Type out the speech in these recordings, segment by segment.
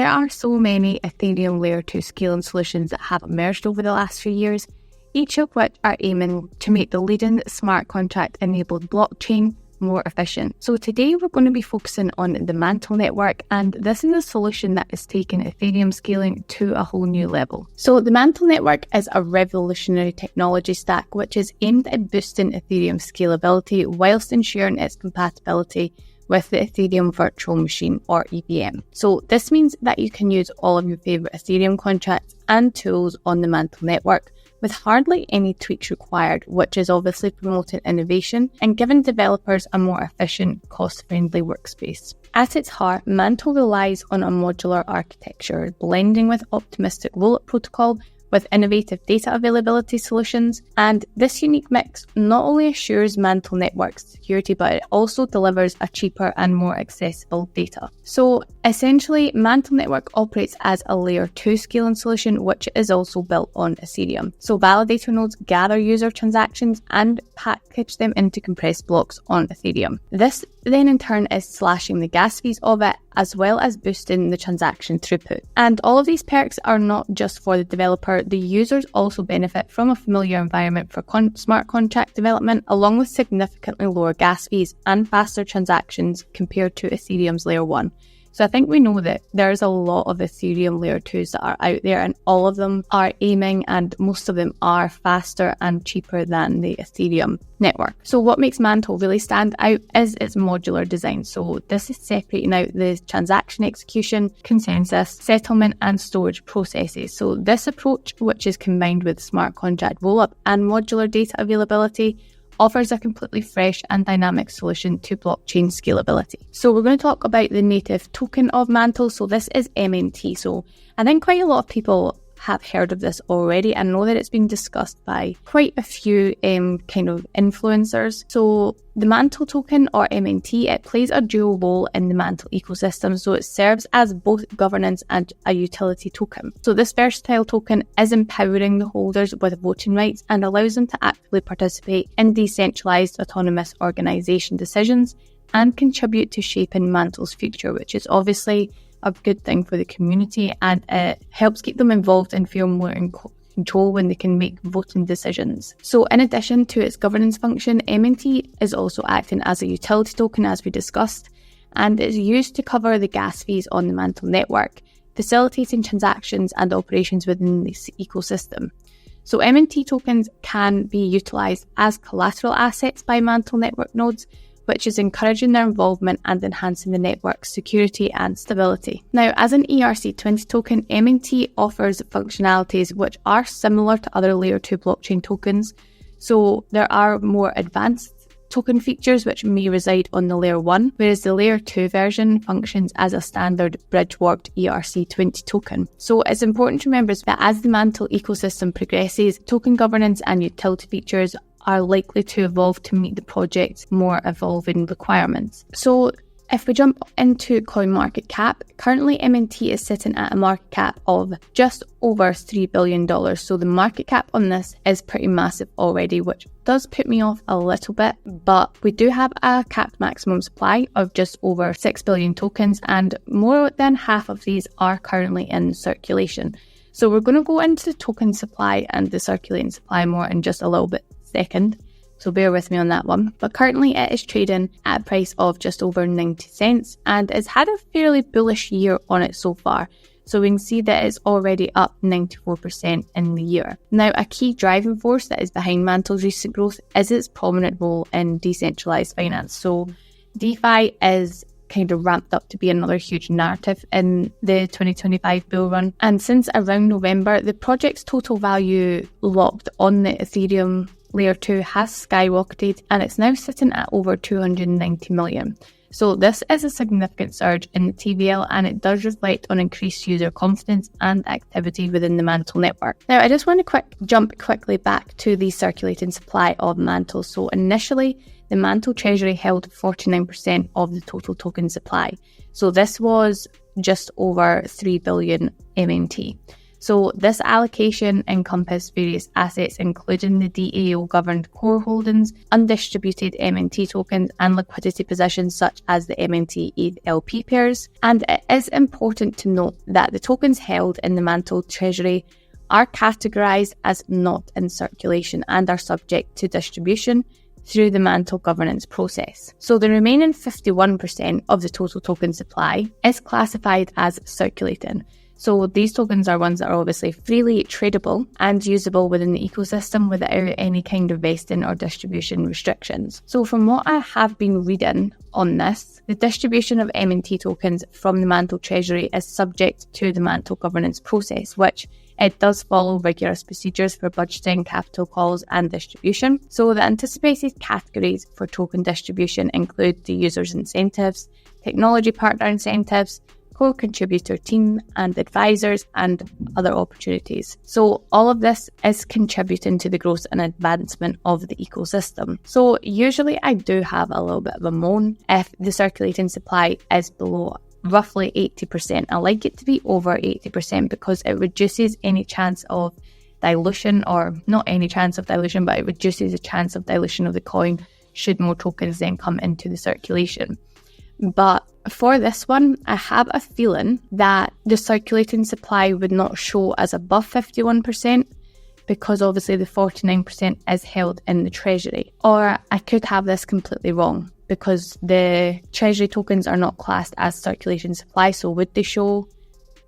there are so many Ethereum Layer 2 scaling solutions that have emerged over the last few years, each of which are aiming to make the leading smart contract-enabled blockchain more efficient. So today we're going to be focusing on the Mantle network, and this is a solution that is taking Ethereum scaling to a whole new level. So the Mantle network is a revolutionary technology stack which is aimed at boosting Ethereum scalability whilst ensuring its compatibility with the Ethereum virtual machine, or EVM. So this means that you can use all of your favorite Ethereum contracts and tools on the Mantle network with hardly any tweaks required, which is obviously promoting innovation and giving developers a more efficient, cost-friendly workspace. At its heart, Mantle relies on a modular architecture, blending with optimistic rollup protocol with innovative data availability solutions, and this unique mix not only assures Mantle network security, but it also delivers a cheaper and more accessible data. So essentially, Mantle network operates as a layer 2 scaling solution, which is also built on Ethereum. So validator nodes gather user transactions and package them into compressed blocks on Ethereum. This then in turn is slashing the gas fees of it, as well as boosting the transaction throughput. And all of these perks are not just for the developer, the users also benefit from a familiar environment for smart contract development, along with significantly lower gas fees and faster transactions compared to Ethereum's layer 1. So I think we know that there's a lot of Ethereum layer 2s that are out there, and all of them are aiming, and most of them are faster and cheaper than the Ethereum network. So what makes Mantle really stand out is its modular design. So this is separating out the transaction execution, consensus, settlement and storage processes. So this approach, which is combined with smart contract rollup and modular data availability, offers a completely fresh and dynamic solution to blockchain scalability. So we're going to talk about the native token of Mantle. So this is MNT. So I think quite a lot of people have heard of this already and know that it's been discussed by quite a few kind of influencers. So the Mantle token, or MNT, it plays a dual role in the Mantle ecosystem. So it serves as both governance and a utility token. So this versatile token is empowering the holders with voting rights and allows them to actively participate in decentralized autonomous organization decisions and contribute to shaping Mantle's future, which is obviously a good thing for the community, and it helps keep them involved and feel more in control when they can make voting decisions. So in addition to its governance function, MNT is also acting as a utility token, as we discussed, and is used to cover the gas fees on the Mantle network, facilitating transactions and operations within this ecosystem. So MNT tokens can be utilized as collateral assets by Mantle network nodes, which is encouraging their involvement and enhancing the network's security and stability. Now, as an ERC20 token, MNT offers functionalities which are similar to other Layer 2 blockchain tokens. So there are more advanced token features which may reside on the Layer 1, whereas the Layer 2 version functions as a standard bridge-warped ERC20 token. So it's important to remember that as the Mantle ecosystem progresses, token governance and utility features are likely to evolve to meet the project's more evolving requirements. So if we jump into CoinMarketCap, currently MNT is sitting at a market cap of just over $3 billion. So the market cap on this is pretty massive already, which does put me off a little bit, but we do have a capped maximum supply of just over 6 billion tokens, and more than half of these are currently in circulation. So we're going to go into the token supply and the circulating supply more in just a little bit second, so bear with me on that one. But currently it is trading at a price of just over 90 cents and it's had a fairly bullish year on it so far. So we can see that it's already up 94% in the year. Now, a key driving force that is behind Mantle's recent growth is its prominent role in decentralized finance. So DeFi is kind of ramped up to be another huge narrative in the 2025 bull run. And since around November, the project's total value locked on the Ethereum Layer 2 has skyrocketed and it's now sitting at over 290 million. So this is a significant surge in the TVL and it does reflect on increased user confidence and activity within the Mantle network. Now, I just want to jump quickly back to the circulating supply of Mantle. So initially, the Mantle treasury held 49% of the total token supply. So this was just over 3 billion MNT. So this allocation encompassed various assets, including the DAO-governed core holdings, undistributed MNT tokens, and liquidity positions such as the MNT ETH LP pairs. And it is important to note that the tokens held in the Mantle treasury are categorized as not in circulation and are subject to distribution through the Mantle governance process. So the remaining 51% of the total token supply is classified as circulating. So these tokens are ones that are obviously freely tradable and usable within the ecosystem without any kind of vesting or distribution restrictions. So from what I have been reading on this, the distribution of MNT tokens from the Mantle treasury is subject to the Mantle governance process, which it does follow rigorous procedures for budgeting, capital calls, and distribution. So the anticipated categories for token distribution include the users' incentives, technology partner incentives, core contributor team and advisors, and other opportunities. So all of this is contributing to the growth and advancement of the ecosystem. So usually I do have a little bit of a moan if the circulating supply is below roughly 80%. I like it to be over 80% because it reduces any chance of dilution, or not any chance of dilution, but it reduces the chance of dilution of the coin should more tokens then come into the circulation. But for this one, I have a feeling that the circulating supply would not show as above 51% because obviously the 49% is held in the treasury. Or I could have this completely wrong because the treasury tokens are not classed as circulation supply, so would they show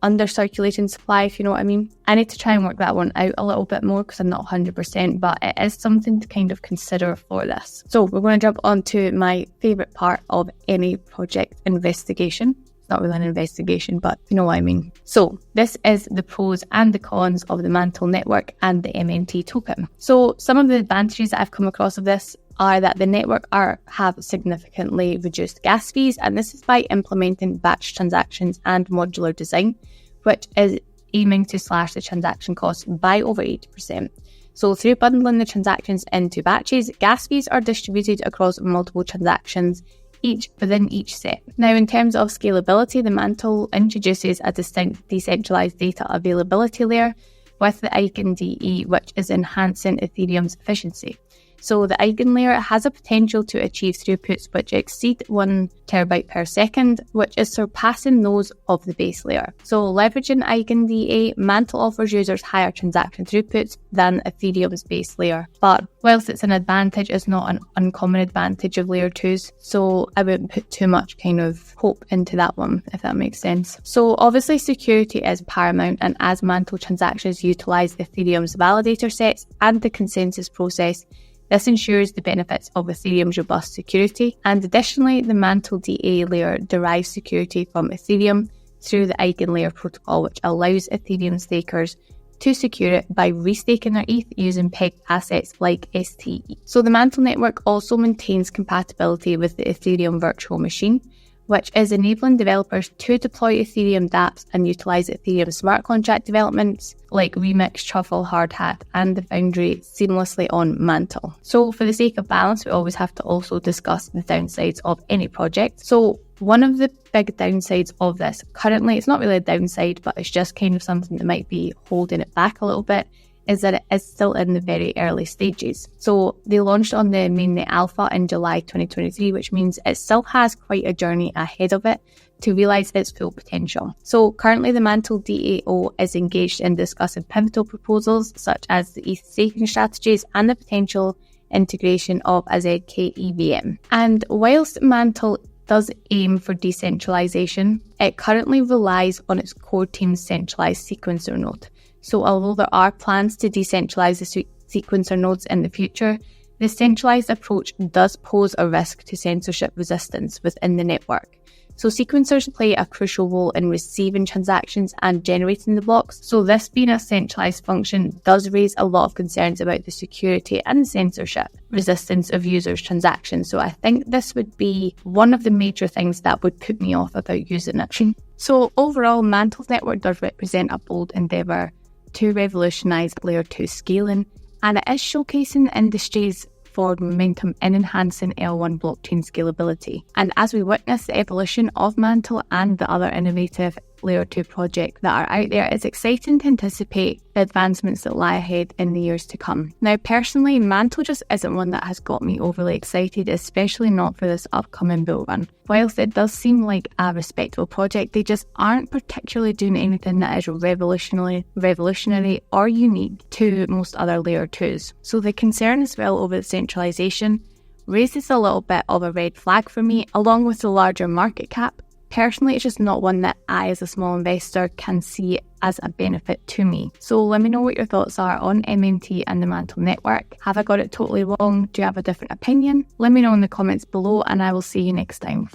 under circulation supply, if you know what I mean? I need to try and work that one out a little bit more because I'm not 100%, but it is something to kind of consider for this. So we're going to jump on to my favourite part of any project investigation. It's not really an investigation, but you know what I mean. So this is the pros and the cons of the Mantle network and the MNT token. So some of the advantages that I've come across of this are that the network have significantly reduced gas fees, and this is by implementing batch transactions and modular design, which is aiming to slash the transaction costs by over 80%. So through bundling the transactions into batches, gas fees are distributed across multiple transactions each within each set. Now, in terms of scalability, the Mantle introduces a distinct decentralized data availability layer with the EigenDE, which is enhancing Ethereum's efficiency. So the Eigen layer has a potential to achieve throughputs which exceed 1 terabyte per second, which is surpassing those of the base layer. So leveraging EigenDE, Mantle offers users higher transaction throughputs than Ethereum's base layer. But whilst it's an advantage, it's not an uncommon advantage of layer 2s. So I wouldn't put too much kind of hope into that one, if that makes sense. So obviously security is paramount, and as Mantle transactions utilize Ethereum's validator sets and the consensus process, this ensures the benefits of Ethereum's robust security, and additionally, the Mantle DA layer derives security from Ethereum through the EigenLayer protocol, which allows Ethereum stakers to secure it by restaking their ETH using pegged assets like STE. So the Mantle network also maintains compatibility with the Ethereum virtual machine, which is enabling developers to deploy Ethereum dApps and utilize Ethereum smart contract developments like Remix, Truffle, Hardhat, and the Foundry seamlessly on Mantle. So for the sake of balance, we always have to also discuss the downsides of any project. So one of the big downsides of this, currently it's not really a downside, but it's just kind of something that might be holding it back a little bit, is that it is still in the very early stages. So they launched on the mainnet alpha in July 2023, which means it still has quite a journey ahead of it to realise its full potential. So currently the Mantle DAO is engaged in discussing pivotal proposals such as the ETH staking strategies and the potential integration of a ZK EVM. And whilst Mantle does aim for decentralisation, it currently relies on its core team's centralised sequencer node. So although there are plans to decentralise the sequencer nodes in the future, the centralised approach does pose a risk to censorship resistance within the network. So sequencers play a crucial role in receiving transactions and generating the blocks. So this being a centralised function does raise a lot of concerns about the security and censorship resistance of users' transactions. So I think this would be one of the major things that would put me off about using it. So overall, Mantle's network does represent a bold endeavour to revolutionise layer 2 scaling, and it is showcasing the industry's forward momentum in enhancing L1 blockchain scalability. And as we witness the evolution of Mantle and the other innovative layer 2 projects that are out there, it's exciting to anticipate the advancements that lie ahead in the years to come. Now, personally, Mantle just isn't one that has got me overly excited, especially not for this upcoming bull run. Whilst it does seem like a respectable project, they just aren't particularly doing anything that is revolutionary or unique to most other layer 2s. So the concern as well over the centralisation raises a little bit of a red flag for me, along with the larger market cap. Personally, it's just not one that I, as a small investor, can see as a benefit to me. So let me know what your thoughts are on MMT and the Mantle network. Have I got it totally wrong? Do you have a different opinion? Let me know in the comments below, and I will see you next time.